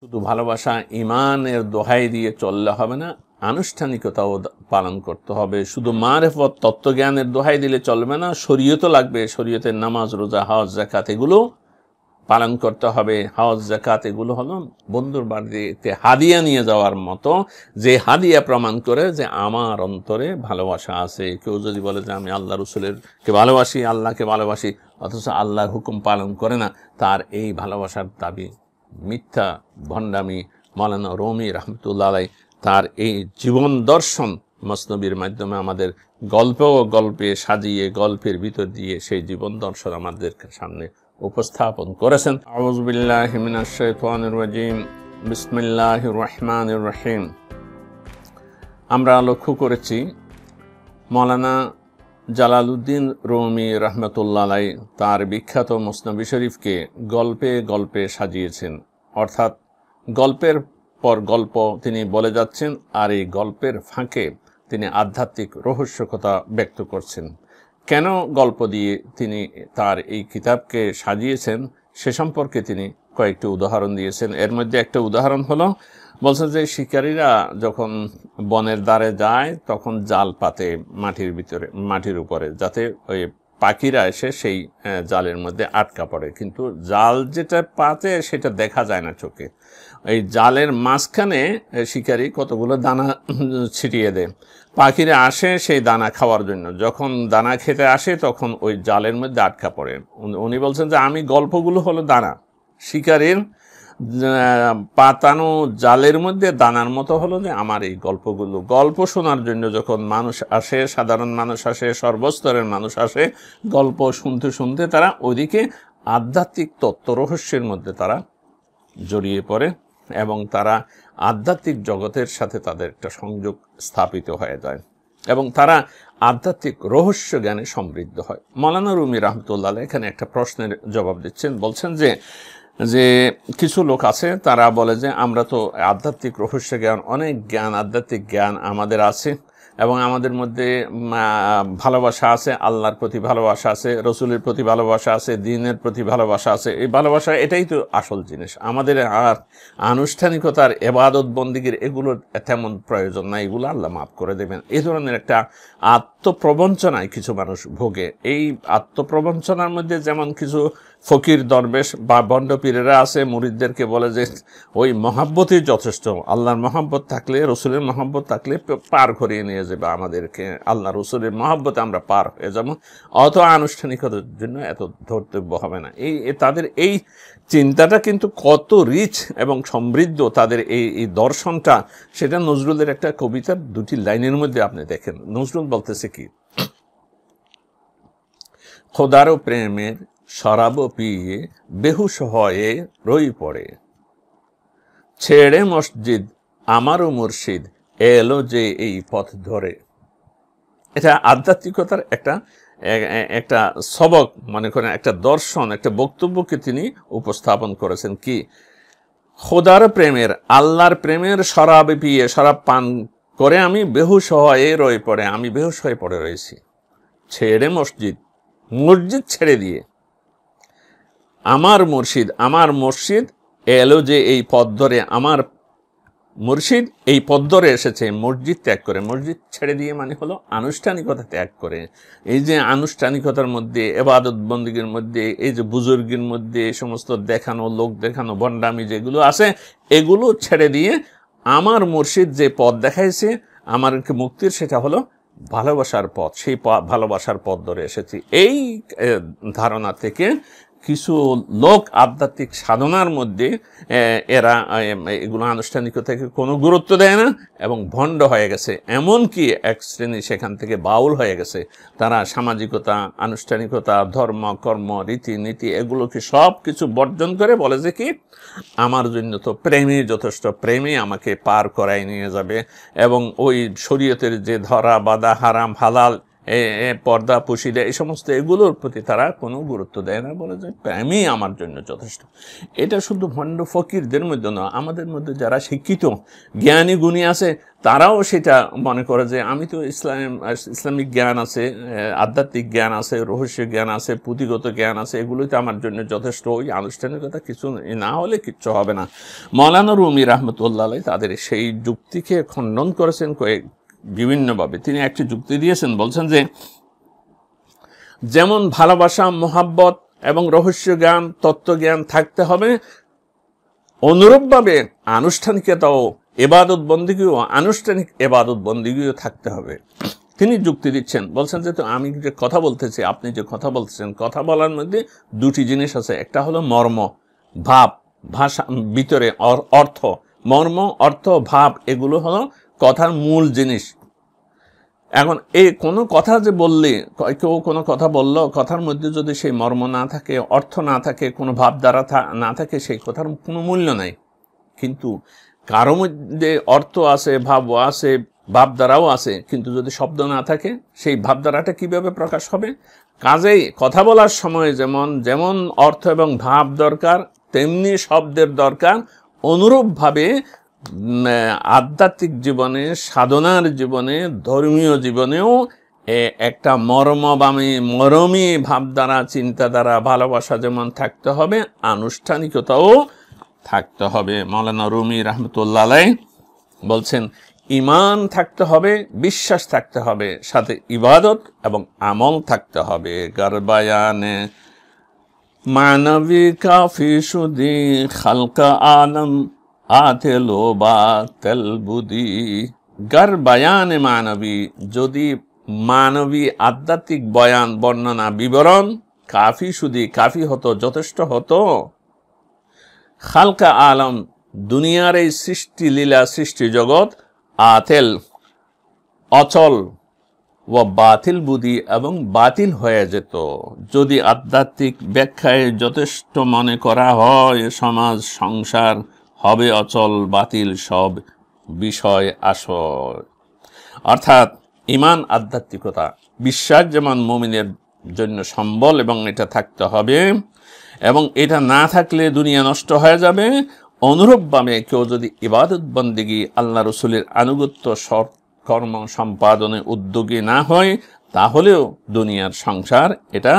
শুধু ভালোবাসা ঈমানের দোহাই দিয়ে চললে হবে না, আনুষ্ঠানিকতাও পালন করতে হবে। শুধু মারেফত তত্ত্বজ্ঞানের দোহাই দিলে চলবে না, শরীয়তও লাগবে। শরীয়তের নামাজ, রোজা, হজ, যাকাত এগুলো পালন করতে হবে। হজ, যাকাত এগুলো হলো বন্ধুর বাড়িতে হাদিয়া নিয়ে যাওয়ার মতো, যে হাদিয়া প্রমাণ করে যে আমার অন্তরে ভালোবাসা আছে। কেউ যদি বলে যে আমি আল্লাহ রসুলকে ভালোবাসি, আল্লাহকে ভালোবাসি, অথচ আল্লাহর হুকুম পালন করে না, তার এই ভালোবাসার দাবি মিথ্যা, ভণ্ডামি। মৌলানা রুমি রহমতুল্লাহ আলাই তার এই জীবন দর্শন মসনবির মাধ্যমে আমাদের গল্পে সাজিয়ে, গল্পের ভিতর দিয়ে সেই জীবন দর্শন আমাদের সামনে উপস্থাপন করেছেন। আউযু বিল্লাহি মিনাশ শাইতানির রাজিম, বিসমিল্লাহির রহমানির রহিম। আমরা লক্ষ্য করেছি মৌলানা জালাল উদ্দিন রুমি রহমতুল্লাহ আলাই তার বিখ্যাত মসনবি শরীফকে গল্পে গল্পে সাজিয়েছেন, অর্থাৎ গল্পের পর গল্প তিনি বলে যাচ্ছেন, আর এই গল্পের ফাঁকে তিনি আধ্যাত্মিক রহস্যকথা ব্যক্ত করছেন। কেন গল্প দিয়ে তিনি তার এই কিতাবকে সাজিয়েছেন সে সম্পর্কে তিনি কয়েকটি উদাহরণ দিয়েছেন। এর মধ্যে একটা উদাহরণ হলো, বলছেন যে শিকারীরা যখন বনের দ্বারে যায় তখন জাল পাতে মাটির উপরে, যাতে ওই পাখিরা এসে সেই জালের মধ্যে আটকা পড়ে। কিন্তু জাল যেটা পাতে সেটা দেখা যায় না চোখে। এই জালের মাঝখানে শিকারী কতগুলো দানা ছিটিয়ে দেয়, পাখিরা আসে সেই দানা খাওয়ার জন্য। যখন দানা খেতে আসে তখন ওই জালের মধ্যে আটকা পড়ে। উনি বলছেন যে আমি গল্পগুলো হলো দানা, শিকারীর পাতানো জালের মধ্যে দানার মতো হলো যে আমার এই গল্পগুলো। গল্প শোনার জন্য যখন মানুষ আসে, সাধারণ মানুষ আসে, সর্বস্তরের মানুষ আসে, গল্প শুনতে শুনতে তারা ওইদিকে আধ্যাত্মিক তত্ত্ব রহস্যের মধ্যে তারা জড়িয়ে পড়ে এবং তারা আধ্যাত্মিক জগতের সাথে তাদের একটা সংযোগ স্থাপিত হয়ে যায় এবং তারা আধ্যাত্মিক রহস্য জ্ঞানে সমৃদ্ধ হয়। মৌলানা রুমি রহমতুল্লাহ এখানে একটা প্রশ্নের জবাব দিচ্ছেন। বলছেন যে কিছু লোক আছে তারা বলে যে আমরা তো আধ্যাত্মিক রহস্য জ্ঞান, অনেক জ্ঞান, আধ্যাত্মিক জ্ঞান আমাদের আছে এবং আমাদের মধ্যে ভালোবাসা আছে, আল্লাহর প্রতি ভালোবাসা আছে, রসুলের প্রতি ভালোবাসা আছে, দ্বীনের প্রতি ভালোবাসা আছে। এই ভালোবাসা এটাই তো আসল জিনিস। আমাদের আর আনুষ্ঠানিকতার ইবাদত বন্দেগীর এগুলোর তেমন প্রয়োজন নাই, এগুলো আল্লাহ মাফ করে দেবেন। এই ধরনের একটা আত্মপ্রবঞ্চনায় কিছু মানুষ ভোগে। এই আত্মপ্রবঞ্চনার মধ্যে যেমন কিছু ফকির দরবেশ বা বন্ডপীরেরা আছে, মুরিদদেরকে বলে যে ওই মহাব্বতই যথেষ্ট, আল্লাহর মহাব্বত থাকলে, রসুলের মহাব্বত থাকলে পার করিয়ে নিয়ে যাবে আমাদেরকে, আল্লাহ রসুলের মহাব্বতে আমরা পার হয়ে যাব, অত আনুষ্ঠানিকতার জন্য এত ধর্তব্য হবে না। তাদের এই চিন্তাটা কিন্তু কত রিচ এবং সমৃদ্ধ, তাদের এই দর্শনটা, সেটা নজরুলের একটা কবিতার দুটি লাইনের মধ্যে আপনি দেখেন। নজরুল বলতেছে কি, খোদারও প্রেমের শরাব পিয়ে বেহুশ হয়ে রই পড়ে, ছেড়ে মসজিদ আমারও মুর্শিদ এলো যে এই পথ ধরে। এটা আধ্যাত্মিকতার একটা সবক মনে করেন, একটা দর্শন, একটা বক্তব্যকে তিনি উপস্থাপন করেছেন। কি, খোদার প্রেমের, আল্লাহর প্রেমের শরাব পিয়ে, শরাব পান করে আমি বেহুশ হয়ে রয়ে পড়ে, আমি বেহুশ হয়ে পড়ে রয়েছি। ছেড়ে মসজিদ ছেড়ে দিয়ে আমার মুর্শিদ এলো যে এই পথ ধরে, আমার মুর্শিদ এই পথ ধরে এসেছে মসজিদ ত্যাগ করে। মসজিদ ছেড়ে দিয়ে মানে হলো আনুষ্ঠানিকতা ত্যাগ করে। এই যে আনুষ্ঠানিকতার মধ্যে, ইবাদত বন্দেগীর মধ্যে, এই যে বুজুর্গের মধ্যে সমস্ত দেখানো, লোক দেখানো, ভণ্ডামি যেগুলো আছে, এগুলো ছেড়ে দিয়ে আমার মুর্শিদ যে পথ দেখাইছে আমাকে মুক্তির, সেটা হলো ভালোবাসার পথ। সেই ভালোবাসার পথ ধরে এসেছি। এই ধারণা থেকে কিছু লোক আধ্যাত্মিক সাধনার মধ্যে এরা এগুলো আনুষ্ঠানিকতাকে কোনো গুরুত্ব দেয় না এবং ভণ্ড হয়ে গেছে। এমনকি এক শ্রেণী সেখান থেকে বাউল হয়ে গেছে। তারা সামাজিকতা, আনুষ্ঠানিকতা, ধর্ম, কর্ম, রীতিনীতি এগুলোকে সব কিছু বর্জন করে বলে যে কি, আমার জন্য তো প্রেমই যথেষ্ট, প্রেমই আমাকে পার করাই নিয়ে যাবে এবং ওই শরীয়তের যে ধরা বাঁধা, হারাম হালাল, পর্দা পুশিদা এই সমস্ত এগুলোর প্রতি তারা কোনো গুরুত্ব দেয় না, বলে যে প্রেমই আমার জন্য যথেষ্ট। এটা শুধু ভণ্ড ফকিরদের মধ্যে নয়, আমাদের মধ্যে যারা শিক্ষিত জ্ঞানী গুণী আছে তারাও সেটা মনে করে যে আমি তো ইসলামিক জ্ঞান আছে, আধ্যাত্মিক জ্ঞান আছে, রহস্য জ্ঞান আছে, পুঁথিগত জ্ঞান আছে, এগুলোই তো আমার জন্য যথেষ্ট, ওই আনুষ্ঠানিকতা কিছু না হলে কিচ্ছু হবে না। মওলানা রুমি রাহমাতুল্লাহ আলাইহি তাদের সেই যুক্তিকে খণ্ডন করেছেন বিভিন্নভাবে। তিনি একটি যুক্তি দিয়েছেন, বলছেন যে যেমন ভালোবাসা, মোহাব্বত এবং রহস্য জ্ঞান, তত্ত্বজ্ঞান থাকতে হবে, অনুরূপভাবে আনুষ্ঠানিকতাও ইবাদত বন্দেগীও, আনুষ্ঠানিক ইবাদত বন্দেগীও থাকতে হবে। তিনি যুক্তি দিচ্ছেন, বলছেন যে তো আমি যে কথা বলতেছি, আপনি যে কথা বলতেছেন, কথা বলার মধ্যে দুটি জিনিস আছে, একটা হলো মর্ম, ভাব, ভাষা, ভিতরে অর্থ, মর্ম, অর্থ, ভাব, এগুলো হলো কথার মূল জিনিস। এখন এই কোনো কথা যে বললে, কেউ কোনো কথা বললো, কথার মধ্যে যদি সেই মর্ম না থাকে, অর্থ না থাকে, কোনো ভাব দ্বারা না থাকে, সেই কথার কোনো মূল্য নাই। কিন্তু কারো মধ্যে অর্থ আছে, ভাবও আছে, ভাব দ্বারাও আছে, কিন্তু যদি শব্দ না থাকে, সেই ভাব দ্বারাটা কিভাবে প্রকাশ হবে? কাজেই কথা বলার সময় যেমন যেমন অর্থ এবং ভাব দরকার, তেমনি শব্দের দরকার। অনুরূপভাবে আধ্যাত্মিক জীবনে, সাধনার জীবনে, ধর্মীয় জীবনেও একটা মরমী ভাবধারা, চিন্তাধারা, ভালোবাসা যেমন থাকতে হবে, আনুষ্ঠানিকতাও থাকতে হবে। মাওলানা রুমি রাহমাতুল্লাহ আলাইহি বলছেন ঈমান থাকতে হবে, বিশ্বাস থাকতে হবে, সাথে ইবাদত এবং আমল থাকতে হবে। গারবায়ানে মানবী কাফি সুদি খালকা আলম আতেলো বা তেলবুদি। গারবায়ানে মানবী, যদি মানবী আধ্যাত্মিক বয়ান, বর্ণনা, বিবরণ কাফি সুদি, কাফি হতো, যথেষ্ট হতো, খালকা আলম, দুনিয়ার এই সৃষ্টি লীলা, সৃষ্টি জগৎ, আতেল, অচল, ও বাতিল বুদ্ধি, এবং বাতিল হয়ে যেত। যদি আধ্যাত্মিক ব্যাখ্যায় যথেষ্ট মনে করা হয়, সমাজ সংসার হবে অচল, বাতিল সব বিষয় আসয়। অর্থাৎ ঈমান, আধ্যাত্মিকতা, বিশ্বাস যেমন মুমিনের জন্য সম্বল, এবং এটা থাকতে হবে, এবং এটা না থাকলে দুনিয়া নষ্ট হয়ে যাবে। অনুরূপভাবে কেউ যদি ইবাদত বন্দেগী, আল্লাহ রসুলের আনুগত্য, কর্ম সম্পাদনে উদ্যোগী না হয়, তাহলেও দুনিয়ার সংসার এটা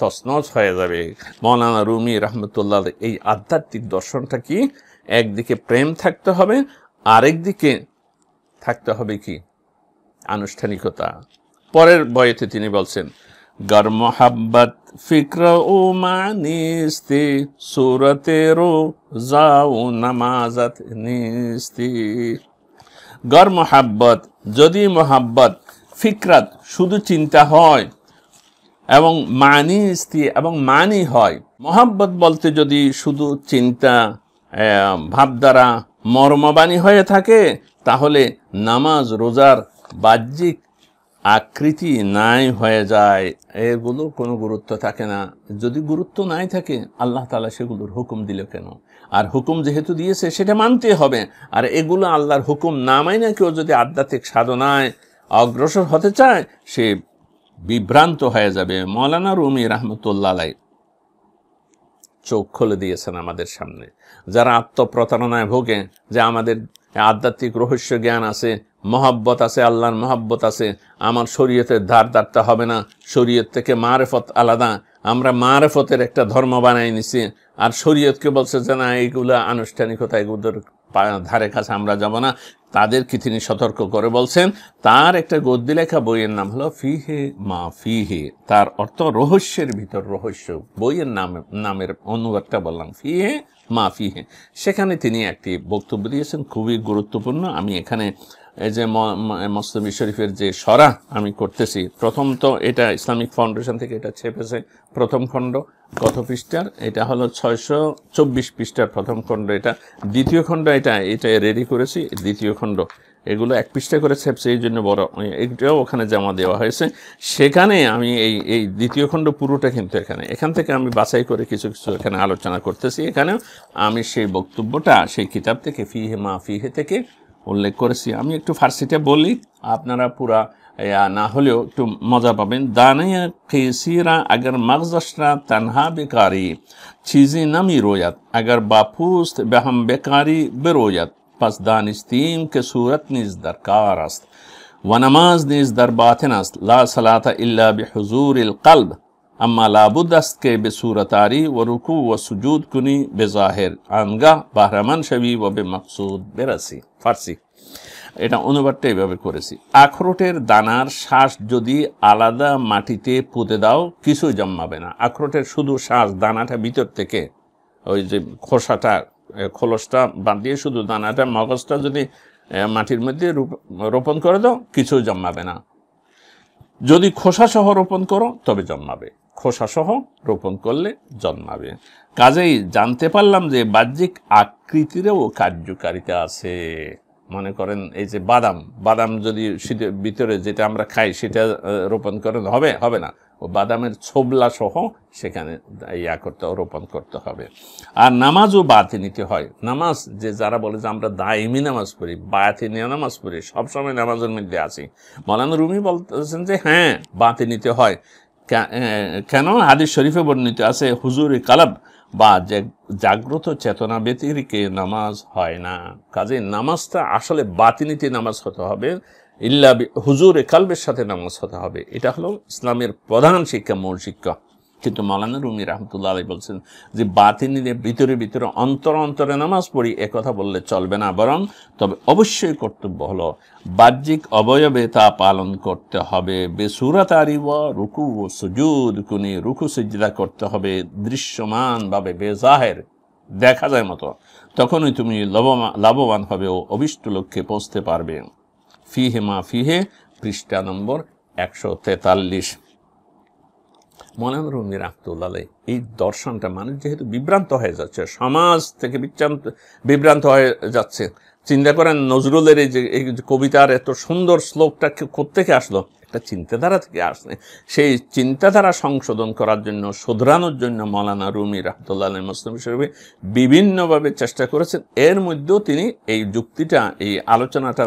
তছনছ হয়ে যাবে। মওলানা রুমি রাহমাতুল্লাহ এই আধ্যাত্মিক দর্শনটা কি, একদিকে প্রেম থাকতে হবে, আরেকদিকে থাকতে হবে কি, আনুষ্ঠানিকতা। পরের বইতে তিনি বলছেন गर मोहब्बत फिक्र ও মানিস্তি সুরতে রোজাও নামাজাত নিস্তি। গর মোহাব্বত, যদি মোহাব্বত, ফিকরাত শুধু চিন্তা হয়, এবং মানিস্তি এবং মানি হয়। মোহাব্বত বলতে যদি শুধু চিন্তা, ভাবধারা, মর্মবাণী হয়ে থাকে, তাহলে নামাজ, রোজার বাহ্যিক আকৃতি নাই হয়ে যায়, এগুলো কোনো গুরুত্ব থাকে না। যদি গুরুত্ব নাই থাকে, আল্লাহ তাআলা সেগুলোর হুকুম দিল কেন? আর হুকুম যেহেতু দিয়েছে সেটা মানতে হবে। আর এগুলো আল্লাহর হুকুম না মাইনে কেউ যদি আধ্যাত্মিক সাধনায় অগ্রসর হতে চায়, সে বিভ্রান্ত হয়ে যাবে। মওলানা রুমি রাহমাতুল্লাহ আলাইহি চোখ খুলে দিয়েছেন আমাদের সামনে। যারা আত্মপ্রতারণায় ভোগে যে আমাদের আধ্যাত্মিক রহস্য জ্ঞান আছে, মহব্বত আছে, আল্লাহর মহব্বত আছে, আমার শরীয়তের ধার ধারতে হবে না, শরীয়ত থেকে মারেফত আলাদা, আমরা মারেফতের একটা ধর্ম বানাই নিছি, আর শরীয়তকে বলছে যে না এইগুলো আনুষ্ঠানিকতা, এগুলোর ধারে কাছে আমরা যাব না। তাদেরকে তিনি সতর্ক করে বলছেন, তার একটা গদ্যে লেখা বইয়ের নাম হলো ফিহে মা ফিহে, তার অর্থ রহস্যের ভিতর রহস্য। বইয়ের নামের অনুবাদটা বললাম ফিহে মা ফিহে। সেখানে তিনি একটি বক্তব্য দিয়েছেন, খুবই গুরুত্বপূর্ণ। আমি এখানে এই যে মসনবি শরীফের যে শরহ আমি করতেছি, প্রথম তো এটা ইসলামিক ফাউন্ডেশন থেকে এটা ছেপেছে, প্রথম খণ্ড কত পৃষ্ঠার, এটা হলো 624 পৃষ্ঠার প্রথম খণ্ড। এটা দ্বিতীয় খণ্ড, এটা রেডি করেছি, দ্বিতীয় খণ্ড। এগুলো 1 পৃষ্ঠা করে ছেপছে, এই জন্য বড়, এটাও ওখানে জমা দেওয়া হয়েছে। সেখানে আমি এই দ্বিতীয় খণ্ড পুরোটা কিন্তু এখান থেকে আমি বাছাই করে কিছু কিছু এখানে আলোচনা করতেছি। এখানেও আমি সেই বক্তব্যটা সেই কিতাব থেকে ফিহে মা ফিহে থেকে উল্লেখ করেছি। আমি একটু ফার্সিতে বলি, আপনারা পুরা না হলেও একটু মজা পাবেন। দানিয়া কেসিরা अगर मगज़शरा तन्हा बेकारी चीज़ें नमी रोयत अगर बापूस्त बहम बेकारी बेरोयत पस दानिस्तीम के सूरत निज दरकार است و नमाज निज दर बातिन است ला सलात इल्ला बिहुजूरिल क़ल्ब अम्मा लाबुद است के बेसूरतारी व रुकू व सुजूद कुनी बेज़ाहिर आनगाह बहरमन शवी व बेमक़सूद बेरसी। फारसी এটা অনুবাদটা এইভাবে করেছি। আখরোটের দানার শ্বাস যদি আলাদা মাটিতে পুঁতে দাও কিছুই জন্মাবে না। আখরোটের শুধু শ্বাস, দানাটা ভিতর থেকে ওই যে খোসাটা, খোলসটা বাদ দিয়ে শুধু দানাটা, মগজটা যদি মাটির মধ্যে রোপণ করে দাও কিছুই জন্মাবে না। যদি খোসা সহ রোপণ করো তবে জন্মাবে, খোসা সহ রোপণ করলে জন্মাবে। কাজেই জানতে পারলাম যে বাহ্যিক আকৃতিরও কার্যকারিতা আছে। মনে করেন এই যে বাদাম যদি শীতের ভিতরে যেটা আমরা খাই সেটা রোপণ করেন হবে না, ও বাদামের ছোবলা সহ সেখানে রোপণ করতে হবে। আর নামাজও বাতিনিতে হয়। নামাজ যে যারা বলে যে আমরা দায়মি নামাজ পড়ি, বাতিনি নামাজ পড়ি, সবসময় নামাজের মধ্যে আছি, মওলানা রুমি বলতেছেন যে হ্যাঁ বাতিনিতে হয়। কেন? হাদিস শরীফে বর্ণিত আছে হুজুরে কালাব বা জাগ্রত চেতনা ব্যতিরিকে নামাজ হয় না। কাজে নামাজটা আসলে বাতিনিতে নামাজ হতে হবে, ইল্লা হুজুরে কালবের সাথে নামাজ হতে হবে। এটা হলো ইসলামের প্রধান শিক্ষা, মূল শিক্ষা। কিন্তু মওলানা রুমি রহমতুল্লাহ আলাইহি বলছেন যে বাতিনিতে ভিতরে ভিতরে অন্তরে নামাজ পড়ি এ কথা বললে চলবে না, বরং তবে অবশ্যই কর্তব্য হলো বাহ্যিক অবয়বে তা পালন করতে হবে। বেসুরাতারি ওয়া রুকু ও সুজুদ কুনি, রুকু সিজদা করতে হবে দৃশ্যমানভাবে, বেজাহের, দেখা যায় মতো, তখনই তুমি লাভবান হবে ও অভিষ্ট লক্ষ্যে পৌঁছতে পারবে। ফিহে মা ফিহে, পৃষ্ঠা নম্বর 143। মওলানা রুমি রাহমাতুল্লাহ আলাইহি এই দর্শনটা মানুষ যেহেতু বিভ্রান্ত হয়ে যাচ্ছে, সমাজ থেকে বিভ্রান্ত হয়ে যাচ্ছে। চিন্তা করেন নজরুলের এই যে কবিতার এত সুন্দর শ্লোকটা কোত্থেকে আসলো? একটা চিন্তাধারা থেকে আসলে। সেই চিন্তাধারা সংশোধন করার জন্য, শুধরানোর জন্য মওলানা রুমি রাহমাতুল্লাহ আলাইহি মসনবি শরীফে বিভিন্নভাবে চেষ্টা করেছেন। এর মধ্যেও তিনি এই যুক্তিটা, এই আলোচনাটা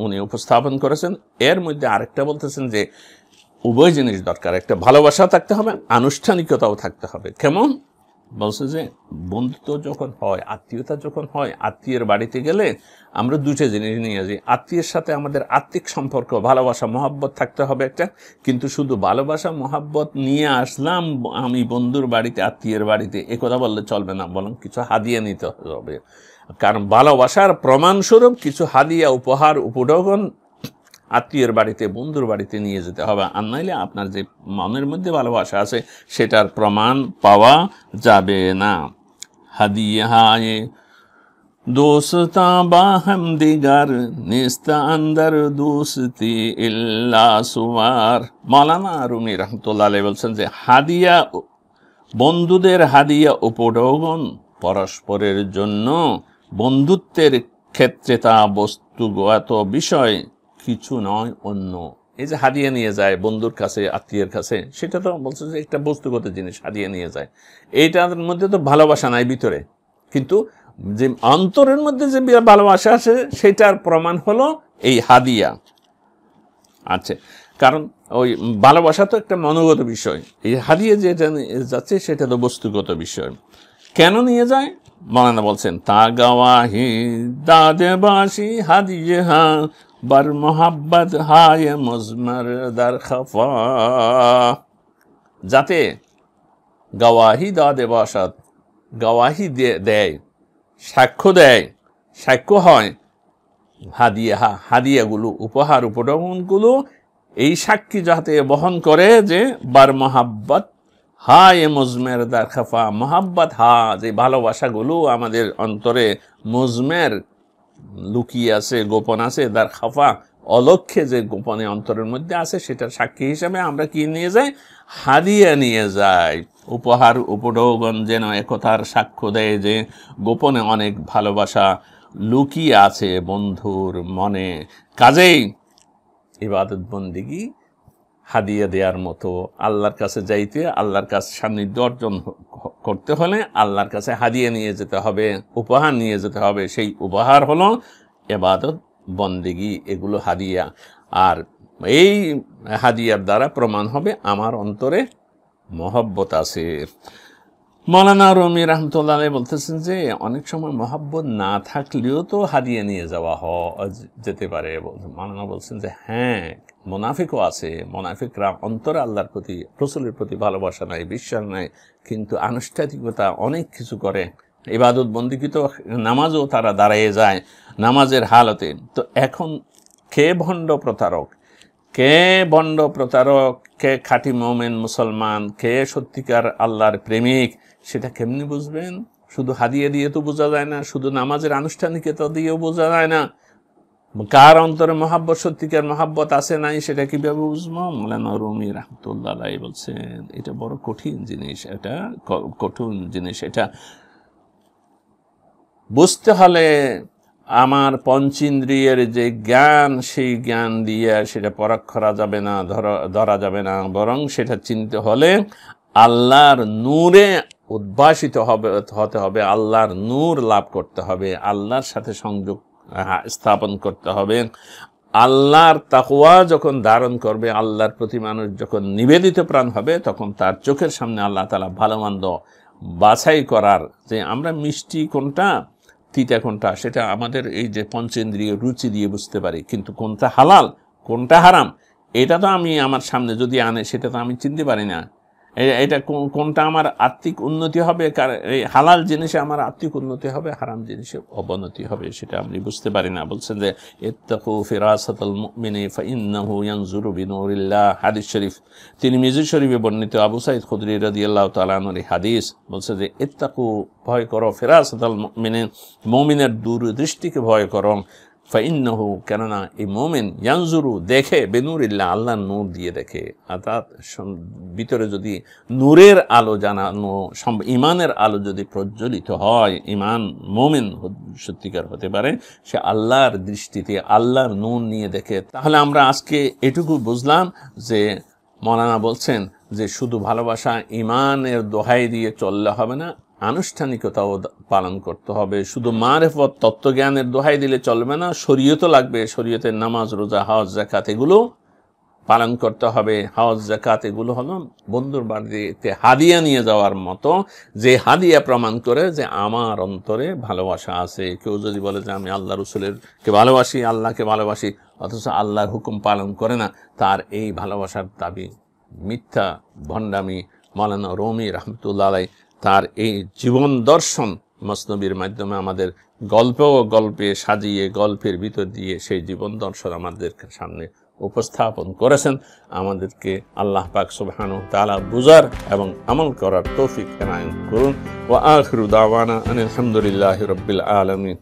উনি উপস্থাপন করেছেন। এর মধ্যে আরেকটা বলতেছেন যে উভয় জিনিস দরকার, একটা ভালোবাসা থাকতে হবে, আনুষ্ঠানিকতাও থাকতে হবে। কেমন? বলছে যে বন্ধুত্ব যখন হয়, আত্মীয়তা যখন হয়, আত্মীয়ের বাড়িতে গেলে আমরা দুটো জিনিস নিয়ে যাই। আত্মীয়ের সাথে আমাদের আত্মিক সম্পর্ক, ভালোবাসা, মহব্বত থাকতে হবে একটা। কিন্তু শুধু ভালোবাসা মহব্বত নিয়ে আসলাম আমি বন্ধুর বাড়িতে, আত্মীয়ের বাড়িতে, এ কথা বললে চলবে না, বরং কিছু হাদিয়া নিতে হবে। কারণ ভালোবাসার প্রমাণস্বরূপ কিছু হাদিয়া, উপহার, উপঢৌকন আত্মীয়ের বাড়িতে, বন্ধুর বাড়িতে নিয়ে যেতে হবে। আর নাইলে আপনার যে মনের মধ্যে ভালোবাসা আছে সেটার প্রমাণ পাওয়া যাবে না। হাদিয়ায়ে দোস্তা বাহম দিগার নিস্তা আন্দার দোস্তি ইল্লা সুয়ার। মওলানা রুমি রহমতুল্লাহ আলাইহি বলছেন যে হাদিয়া, বন্ধুদের হাদিয়া উপঢৌকন পরস্পরের জন্য, বন্ধুত্বের ক্ষেত্রে তা বস্তুগত বিষয়, কিছু নয় অন্য। এই যে হাদিয়া নিয়ে যায় বন্ধুর কাছে, আত্মীয়ের কাছে, সেটা তো বলছে যে একটা বস্তুগত জিনিস হাদিয়া নিয়ে যায়। এইটার মধ্যে তো ভালোবাসা নাই ভিতরে, কিন্তু যে অন্তরের মধ্যে যে ভালোবাসা আছে সেটার প্রমাণ হলো এই হাদিয়া। আচ্ছা, কারণ ওই ভালোবাসা তো একটা মনোগত বিষয়, এই হাদিয়া যেটা যাচ্ছে সেটা তো বস্তুগত বিষয়। কেন নিয়ে যায়? মওলানা বলছেন তা গাওয়াহি দাদে বাসি হাদিয়ে হা বার মোহাব্বত হায় মুজমার দার খফা, যাতে গাওয়াহি দাদে বাসাত, গাওয়াহি দেয়, সাক্ষ্য দেয়, সাক্ষ্য হয় হাদিয়া, হাদিয়াগুলো, উপহার, উপঢৌকনগুলো এই সাক্ষী যাতে বহন করে যে বার মোহাব্বত হায় মুজমের দার খাফা, মোহাব্বত হা, যে ভালোবাসাগুলো আমাদের অন্তরে মুজমের লুকিয়ে আছে, গোপন আছে, দার খাফা অলক্ষ্যে যে গোপনে অন্তরের মধ্যে আছে সেটার সাক্ষী হিসাবে আমরা কি নিয়ে যাই? হাদিয়া নিয়ে যাই। উপহার, উপঢৌকন যেন একথার সাক্ষ্য দেয় যে গোপনে অনেক ভালোবাসা লুকিয়ে আছে বন্ধুর মনে। কাজেই ইবাদত বন্দেগী হাদিয়া দেওয়ার মতো। আল্লাহর কাছে যাইতে, আল্লাহর কাছে সান্নিধ্য অর্জন করতে হলে আল্লাহর কাছে হাদিয়া নিয়ে যেতে হবে, উপহার নিয়ে যেতে হবে। সেই উপহার হলো ইবাদত বন্দেগী, এগুলো হাদিয়া। আর এই হাদিয়ার দ্বারা প্রমাণ হবে আমার অন্তরে মহব্বত আছে। মৌলানা রুমি রহমতুল্লাহ আলাইহি বলতেছেন যে অনেক সময় মহব্বত না থাকলেও তো হাদিয়া নিয়ে যাওয়া যেতে পারে। মৌলানা বলছেন যে হ্যাঁ, মুনাফিকও আছে, মুনাফিকরা অন্তরে আল্লাহর প্রতি, রাসূলের প্রতি ভালোবাসা নাই, বিশ্বাস নাই, কিন্তু আনুষ্ঠানিকতা অনেক কিছু করে, ইবাদত বন্দেগী তো, নামাজও তারা দাঁড়িয়ে যায় নামাজের হালতে। তো এখন কে ভণ্ড প্রতারক, কে বন্ড প্রতারক, কে খাঁটি মুমিন মুসলমান, কে সত্যিকার আল্লাহর প্রেমিক, সেটা কেমনি বুঝবেন? শুধু হাদিয়া দিয়ে তো বোঝা যায় না, শুধু নামাজের আনুষ্ঠানিকতা দিয়েও বোঝা যায় না। কার অন্তরে মহাব্বত, সত্যিকার মহাব্বত আছে নাই, সেটা কিভাবে বুঝবো? মৌলানা রুমি রাহমাতুল্লাহ আলাইহি বলছেন এটা বড় কঠিন জিনিস, এটা কঠিন জিনিস। এটা বুঝতে হলে আমার পঞ্চেন্দ্রিয়ের যে জ্ঞান, সেই জ্ঞান দিয়ে সেটা পরখ করা যাবে না, ধরা যাবে না, বরং সেটা চিনতে হলে আল্লাহর নূরে উদ্ভাসিত হতে হবে, আল্লাহর নূর লাভ করতে হবে, আল্লাহর সাথে সংযোগ স্থাপন করতে হবে। আল্লাহর তাকওয়া যখন ধারণ করবে, আল্লাহর প্রতি মানুষ যখন নিবেদিত প্রাণ হবে, তখন তার চোখের সামনে আল্লাহ তাআলা ভালো মন্দ বাছাই করার, যে আমরা মিষ্টি কোনটা তিতা কোনটা, সেটা আমাদের এই যে পঞ্চেন্দ্রিয় রুচি দিয়ে বুঝতে পারি, কিন্তু কোনটা হালাল কোনটা হারাম এটা তো আমি আমার সামনে যদি আনে, সেটা তো আমি চিনতে পারি না। এটা কোনটা আমার আত্মিক উন্নতি হবে, এই হালাল জিনিসে আমার আত্মিক উন্নতি হবে, হারাম জিনিসে অবনতি হবে, সেটা আমি বুঝতে পারি না। বলছেন যে ইত্তাকু ফিরাসাতাল মুমিনি ফাইন্নাহু ইয়ানজুরু বিনুরিল্লাহ, হাদিস শরীফ, তিরমিজি শরীফে বর্ণিত আবু সাঈদ খুদরি রাদিয়াল্লাহু তাআলা আনহুর হাদিস। বলছে যে ইত্তাকু, ভয় করো, ফিরাসাতাল মুমিনি, মুমিনের দূরদৃষ্টিকে ভয় করো, ফাইন্নাহু, কেননা এই মুমিন ইয়ানজুরু, দেখে, বিনুরিল্লাহ, আল্লাহর নূর দিয়ে দেখে। অর্থাৎ ভিতরে যদি নূরের আলো জানানো, ইমানের আলো যদি প্রজ্বলিত হয়, ইমান মুমিন সত্যিকার হতে পারে, সে আল্লাহর দৃষ্টিতে আল্লাহর নূর নিয়ে দেখে। তাহলে আমরা আজকে এটুকু বুঝলাম যে মৌলানা বলছেন যে শুধু ভালোবাসা, ইমানের দোহাই দিয়ে চললে হবে না, আনুষ্ঠানিকতাও পালন করতে হবে। শুধু মারেফত, তত্ত্বজ্ঞানের দোহাই দিলে চলবে না, শরীয়তও লাগবে। শরীয়তের নামাজ, রোজা, হজ, যাকাত এগুলো পালন করতে হবে। হজ, যাকাত এগুলো হলো বন্ধুর বাড়িতে হাদিয়া নিয়ে যাওয়ার মতো, যে হাদিয়া প্রমাণ করে যে আমার অন্তরে ভালোবাসা আছে। কেউ যদি বলে যে আমি আল্লাহ রাসূলকে ভালোবাসি, আল্লাহকে ভালোবাসি, অথচ আল্লাহর হুকুম পালন করে না, তার এই ভালোবাসার দাবি মিথ্যা, ভণ্ডামি। মওলানা রুমি রহমতুল্লাহ আলাইহি তার এই জীবন দর্শন মসনবির মাধ্যমে আমাদের গল্পে সাজিয়ে, গল্পের ভিতর দিয়ে সেই জীবন দর্শন আমাদের সামনে উপস্থাপন করেছেন। আমাদেরকে আল্লাহ পাক সুবহানাহু ওয়া তাআলা বুঝার এবং আমল করার তৌফিক এনায়েত করুন। ওয়া আখিরু দাওয়ানা আনিল হামদুলিল্লাহি রাব্বিল আলামিন।